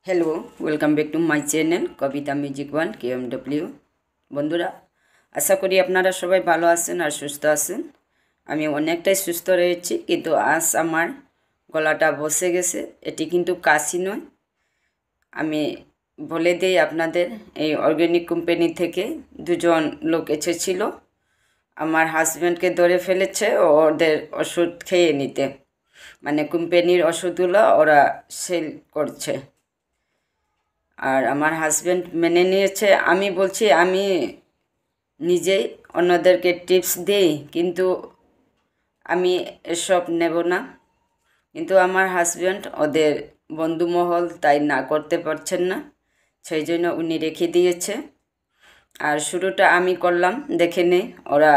Hello, welcome back to my channel Kabita music one KMW। বন্ধুরা, আশা করি আপনারা সবাই ভালো আছেন আর সুস্থ আছেন। আমি অনেকটাই সুস্থ রয়েছি, কিন্তু আজ আমার গলাটা বসে গেছে। এটি কিন্তু কাশি নয়। আমি বলে দিই আপনাদের, এই অর্গানিক কোম্পানি থেকে দুজন লোক এসেছিল। আমার হাজব্যান্ডকে ধরে ফেলেছে ওদের ওষুধ খেয়ে নিতে, মানে কোম্পানির ওষুধগুলো ওরা সেল করছে। আর আমার হাজব্যান্ড মেনে নিয়েছে। আমি বলছি আমি নিজেই অন্যদেরকে টিপস দিই, কিন্তু আমি এসব নেব না। কিন্তু আমার হাজব্যান্ড ওদের বন্ধুমহল, তাই না করতে পারছেন না, সেই জন্য উনি রেখে দিয়েছে। আর শুরুটা আমি করলাম, দেখে নেই। ওরা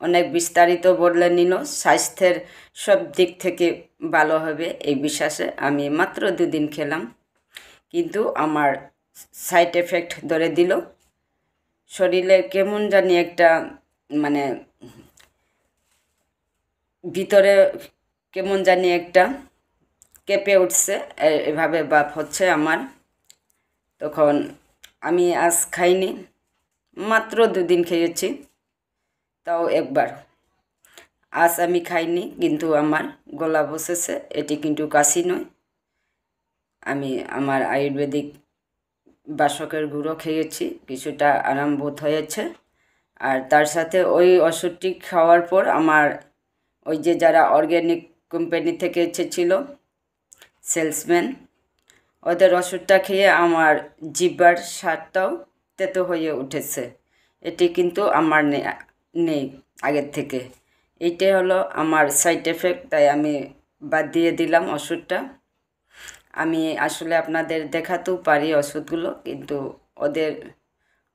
অনেক বিস্তারিত বলে নিল, স্বাস্থ্যের সব দিক থেকে ভালো হবে এই বিশ্বাসে আমি মাত্র 2 দিন খেলাম, কিন্তু আমার সাইড এফেক্ট ধরে দিল। শরীরে কেমন জানি একটা, মানে ভিতরে কেমন জানি একটা কেঁপে উঠছে, এভাবে ভাব হচ্ছে আমার। তখন আমি আজ খাইনি, মাত্র 2 দিন খেয়েছি, তাও একবার। আজ আমি খাইনি, কিন্তু আমার গলা বসেছে। এটি কিন্তু কাশি নয়। আমি আমার আয়ুর্বেদিক বাসকের গুঁড়ো খেয়েছি, কিছুটা আরাম বোধ হয়েছে। আর তার সাথে ওই ওষুধটি খাওয়ার পর আমার ওই যে যারা অর্গ্যানিক কোম্পানি থেকে এসেছিল সেলসম্যান, ওদের ওষুধটা খেয়ে আমার জিহ্বার স্বাদটাও তেতো হয়ে উঠেছে। এটি কিন্তু আমার নেই আগের থেকে। এইটাই হলো আমার সাইড এফেক্ট, তাই আমি বাদ দিয়ে দিলাম ওষুধটা। আমি আসলে আপনাদের দেখাতেও পারি ওষুধগুলো, কিন্তু ওদের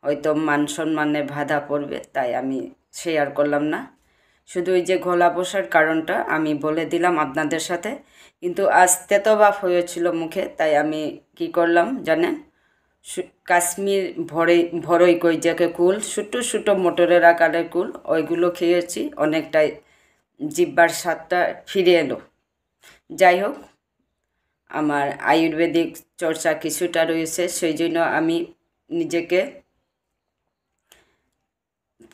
হয়তো মান সম্মানে বাধা পড়বে, তাই আমি শেয়ার করলাম না। শুধু ওই যে গলা বসার কারণটা আমি বলে দিলাম আপনাদের সাথে। কিন্তু আজ তেতোভাব হয়েছিল মুখে, তাই আমি কি করলাম জানেন? কাশ্মীর ভরই কই যাকে কুল, ছোটো ছোটো মোটরের আকারের কুল, ওইগুলো খেয়েছি। অনেকটাই জিহ্বার স্বাদটা ফিরে এলো। যাই হোক, আমার আয়ুর্বেদিক চর্চা কিছুটা রয়েছে, সেই জন্য আমি নিজেকে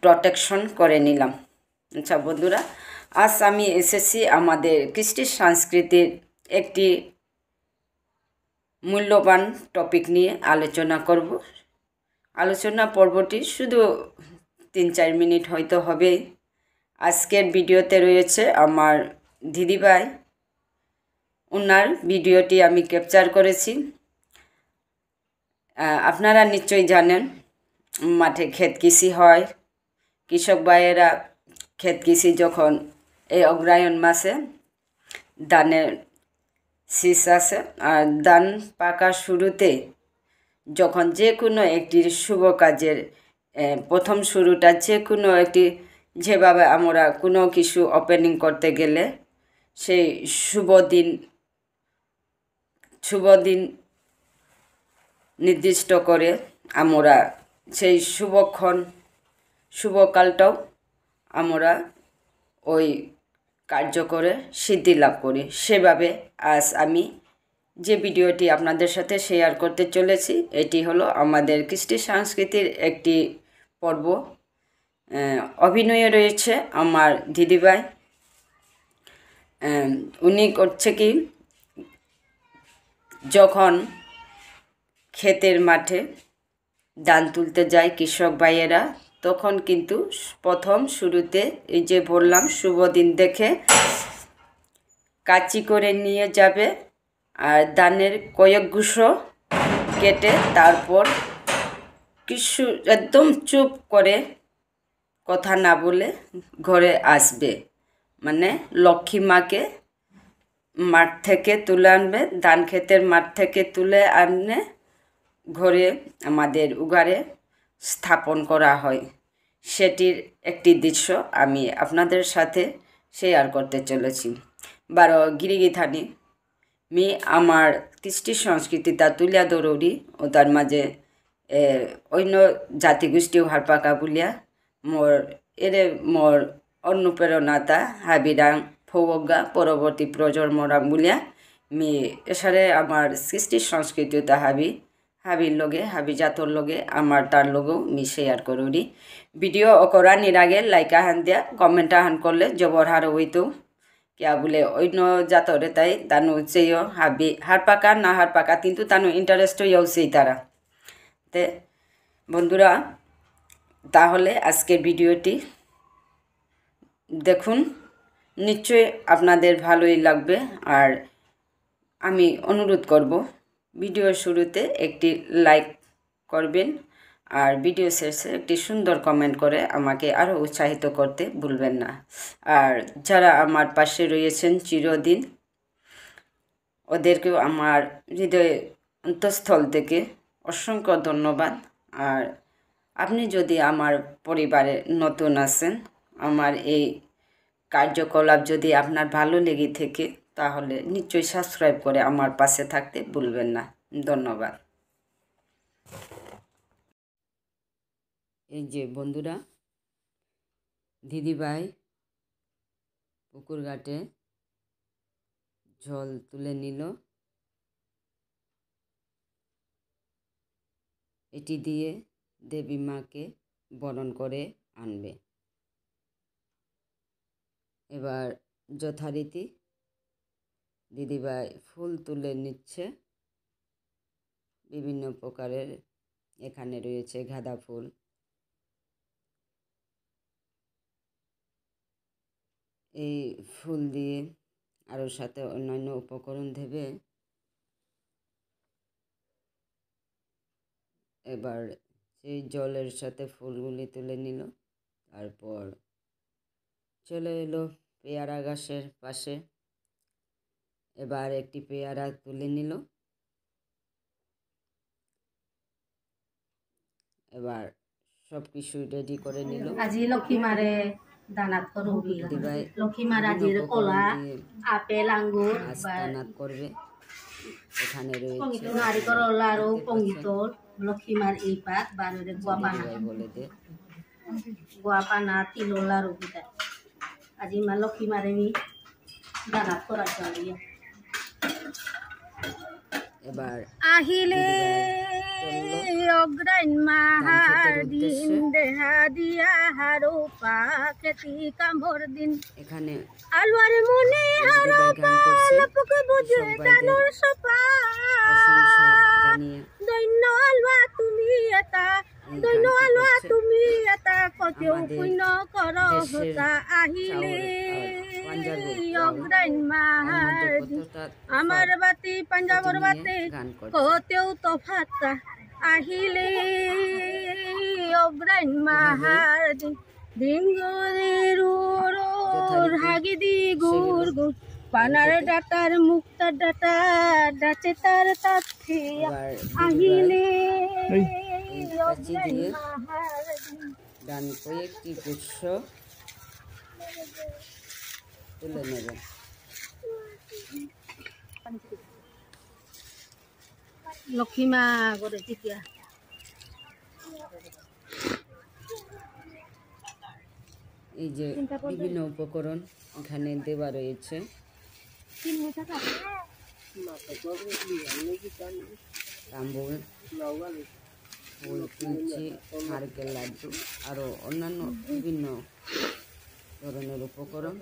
প্রোটেকশন করে নিলাম। আচ্ছা বন্ধুরা, আজ আমি এসেছি আমাদের কৃষ্টি সংস্কৃতির একটি মূল্যবান টপিক নিয়ে আলোচনা করব। আলোচনা পর্বটি শুধু 3-4 মিনিট হয়তো হবে। আজকের ভিডিওতে রয়েছে আমার দিদিভাই, ওনার ভিডিওটি আমি ক্যাপচার করেছি। আপনারা নিশ্চয়ই জানেন, মাঠে ক্ষেত কৃষি হয়। কৃষক ভাইয়েরা ক্ষেত কৃষি যখন এই অগ্রহায়ণ মাসে ধানের শীষ আসে, আর ধান পাকা শুরুতে যখন যে কোনো একটি শুভ কাজের প্রথম শুরুটা, যে কোনো একটি, যেভাবে আমরা কোনো কিছু ওপেনিং করতে গেলে সেই শুভ দিন নির্দিষ্ট করে আমরা সেই শুভকালটাও আমরা ওই কার্য করে সিদ্ধি লাভ করি। সেভাবে আজ আমি যে ভিডিওটি আপনাদের সাথে শেয়ার করতে চলেছি, এটি হলো আমাদের কৃষ্টি সংস্কৃতির একটি পর্ব। অভিনয়ে রয়েছে আমার দিদিভাই। উনি করছে কি, যখন ক্ষেতের মাঠে ধান তুলতে যায় কৃষক ভাইয়েরা, তখন কিন্তু প্রথম শুরুতে এই যে বললাম শুভ দিন দেখে কাঁচি করে নিয়ে যাবে, আর ধানের কয়েক গুঁড়ো কেটে তারপর কিছু একদম চুপ করে কথা না বলে ঘরে আসবে, মানে লক্ষ্মী মাকে মাঠ থেকে তুলে আনবে, ধান ক্ষেতের মাঠ থেকে তুলে আনে ঘরে, আমাদের উগারে স্থাপন করা হয়। সেটির একটি দৃশ্য আমি আপনাদের সাথে শেয়ার করতে চলেছি। বারো গিরিগিথানি মি আমার কৃষ্টি সংস্কৃতি তা তুলিয়া দৌড়ি, ও তার মাঝে অন্য জাতিগোষ্ঠী হারপাকা বুলিয়া মোর অনুপ্রেরণাতা হাবিরাং ফৌগা পরবর্তী প্রজন্মরা বুলিয়া মি এসারে আমার সৃষ্টি সংস্কৃতিতে হাবির লগে হাবি জাতর লগে আমার তার লগেও মি শেয়ার করি ভিডিও করা নির আগে লাইক আহান দিয়া কমেন্ট আহান করলে জবর হার হইতেও কিয়া বলে অন্য জাতরে তাই তানু চেয়েও হাবি হার পাকা না হার পাকা কিন্তু তানু ইন্টারেস্ট হইয়াও সেই তারা তে বন্ধুরা তাহলে আজকের ভিডিওটি দেখুন নিশ্চয়ই আপনাদের ভালোই লাগবে আর আমি অনুরোধ করব ভিডিও শুরুতে একটি লাইক করবেন আর ভিডিও শেষে একটি সুন্দর কমেন্ট করে আমাকে আরও উৎসাহিত করতে ভুলবেন না আর যারা আমার পাশে রয়েছেন চিরদিন ওদেরকেও আমার হৃদয় অন্তঃস্থল থেকে অসংখ্য ধন্যবাদ আর আপনি যদি আমার পরিবারে নতুন আছেন আমার এই কার্যকলাপ যদি আপনার ভালো লেগে থাকে তাহলে নিশ্চয়ই সাবস্ক্রাইব করে আমার পাশে থাকতে ভুলবেন না ধন্যবাদ এই যে বন্ধুরা দিদিভাই পুকুর ঘাটে জল তুলে নিল এটি দিয়ে দেবী মাকে বরণ করে আনবে এবার যথারীতি দিদিভাই ফুল তুলে নিচ্ছে বিভিন্ন প্রকারের এখানে রয়েছে গাঁদা ফুল এই ফুল দিয়ে আরও সাথে অন্যান্য উপকরণ দেবে এবার সেই জলের সাথে ফুলগুলি তুলে নিল তারপর চলে এলো পেয়ারা গাছের পাশে এবার একটি পেয়ারা তুলে নিল এবার সব কিছু রেডি করে নিল আজি লক্ষ্মী মারে দানাত করবি লক্ষ্মী মার আজির কলা আপেল আঙ্গুর দানাত করবে এখানে রয়েছে নারিকল লাড়ু পঙ্গিতল লক্ষ্মী মার এই পাত বারে গোয়া পানা বলে দে গোয়া পানা তিল লাড়ু বিটা আজি মা লক্ষ্মী মারে মি দানাত করা চলিয়ে এবার আহিলে অগ্রাইন মাহার দিন দেহা দিয়া হারো পাখেতি কামর দিন এখানে আলুয়ার মনে হারো পালপক বুঝে দানোর সপা দৈন্য আলুয়া তুমি এটা দৈন্য আলুয়া তুমি এটা কতেও পুণ্য কর হতা আহিলে অগ্রাইন মাহার আমার বাতি পাঞ্জাবর বাতি কতেও তফাতা আহিলে অগ্রাইন মাহার দিন গোর হাগিদি গুর গুর পানার ডাটার মুক্তার ডাটা ডাচে তার তাথিয়া আহিলে অগ্রাইন মাহার ডান কয়েকটি গুচ্ছ তুলে নেবেন লক্ষ্মী মা করে চিতিয়া এই যে বিভিন্ন উপকরণ এখানে দেওয়া রয়েছে তাম্বুল ফুল তুলছি নারকেল লাড্ডু আরও অন্যান্য বিভিন্ন ধরনের উপকরণ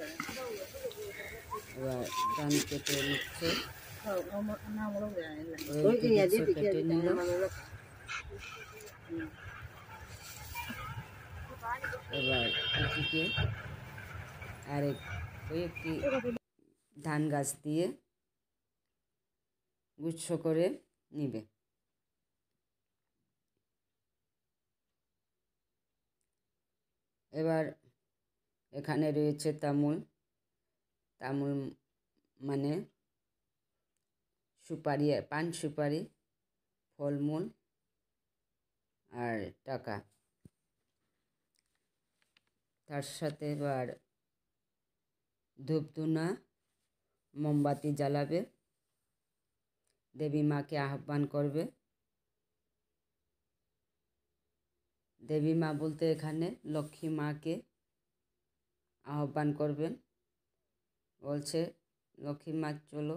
এবার ধান কেটে নিচ্ছে কেটে নিল এবার এটিকে আরেক কয়েকটি ধান গাছ দিয়ে গুচ্ছ করে নিবে এবার এখানে রয়েছে তামুল মানে সুপারি পান সুপারি ফলমূল আর টাকা তার সাথে এবার ধূপধুনা মোমবাতি জ্বালাবে দেবী মাকে আহ্বান করবে দেবী মা বলতে এখানে লক্ষ্মী মাকে আহ্বান করবেন বলছে লক্ষ্মী মা চলো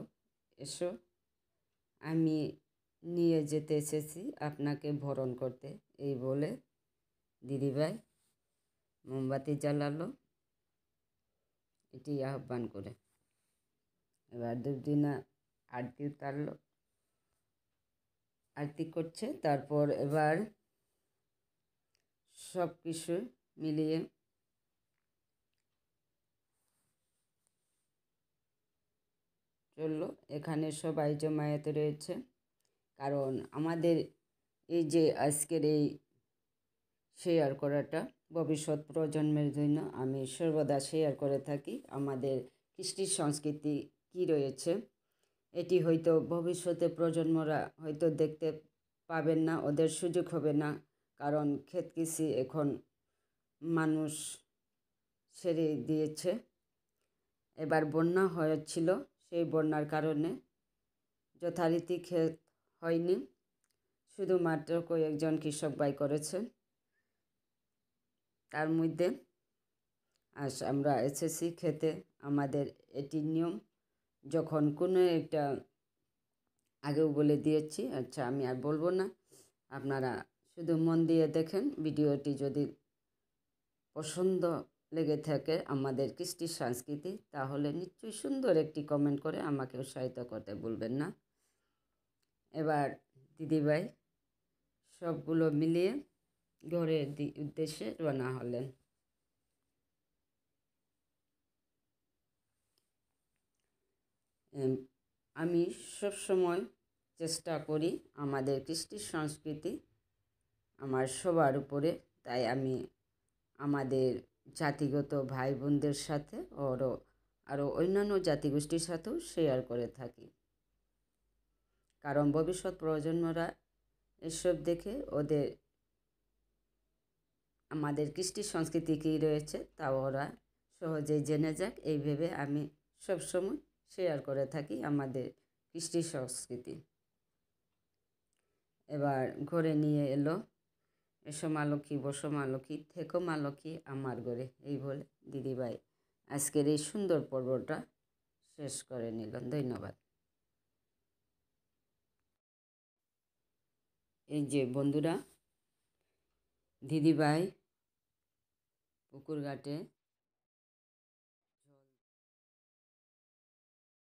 এসো, আমি নিয়ে যেতে এসেছি আপনাকে বরণ করতে। এই বলে দিদিভাই মোমবাতি জ্বালালো, এটি আহ্বান করে। এবার দুদিনা আরতি উতারলো, আরতি করছে। তারপর এবার সব কিছু মিলিয়ে চললো। এখানে সবাই জমায়েত রয়েছে, কারণ আমাদের এই যে আজকের এই শেয়ার করাটা ভবিষ্যৎ প্রজন্মের জন্য আমি সর্বদা শেয়ার করে থাকি। আমাদের কৃষ্টি সংস্কৃতি কি রয়েছে, এটি হয়তো ভবিষ্যতে প্রজন্মরা হয়তো দেখতে পাবেন না, ওদের সুযোগ হবে না, কারণ ক্ষেত কৃষি এখন মানুষ ছেড়ে দিয়েছে। এবার বন্যা হয়েছিল, সেই বন্যার কারণে যথারীতি ক্ষেত হয়নি, শুধুমাত্র কয়েকজন কৃষক ভাই করেছেন। তার মধ্যে আজ আমরা এসেছি খেতে। আমাদের এটি নিয়ম, যখন কোনো একটা, আগেও বলে দিয়েছি, আচ্ছা আমি আর বলবো না, আপনারা শুধু মন দিয়ে দেখেন। ভিডিওটি যদি পছন্দ লেগে থাকে আমাদের কৃষ্টি সংস্কৃতি, তাহলে নিশ্চয়ই সুন্দর একটি কমেন্ট করে আমাকে উৎসাহিত করতে ভুলবেন না। এবার দিদিভাই সবগুলো মিলিয়ে ঘরের উদ্দেশ্যে রওনা হলেন। আমি সবসময় চেষ্টা করি আমাদের কৃষ্টি সংস্কৃতি আমার সবার উপরে, তাই আমি আমাদের জাতিগত ভাই বোনদের সাথে আরও অন্যান্য জাতিগোষ্ঠীর সাথেও শেয়ার করে থাকি, কারণ ভবিষ্যৎ প্রজন্মরা এসব দেখে ওদের আমাদের কৃষ্টি সংস্কৃতি কী রয়েছে তা ওরা সহজেই জেনে যাক, এই ভেবে আমি সবসময় শেয়ার করে থাকি আমাদের কৃষ্টি সংস্কৃতি। এবার ঘরে নিয়ে এলো, এসো মা লক্ষ্মী, বসো মা লক্ষ্মী, থেকো মা লক্ষ্মী আমার ঘরে, এই বলে দিদিভাই আজকের এই সুন্দর পর্বটা শেষ করে নিলাম। ধন্যবাদ। এই যে বন্ধুরা, দিদিভাই পুকুর ঘাটে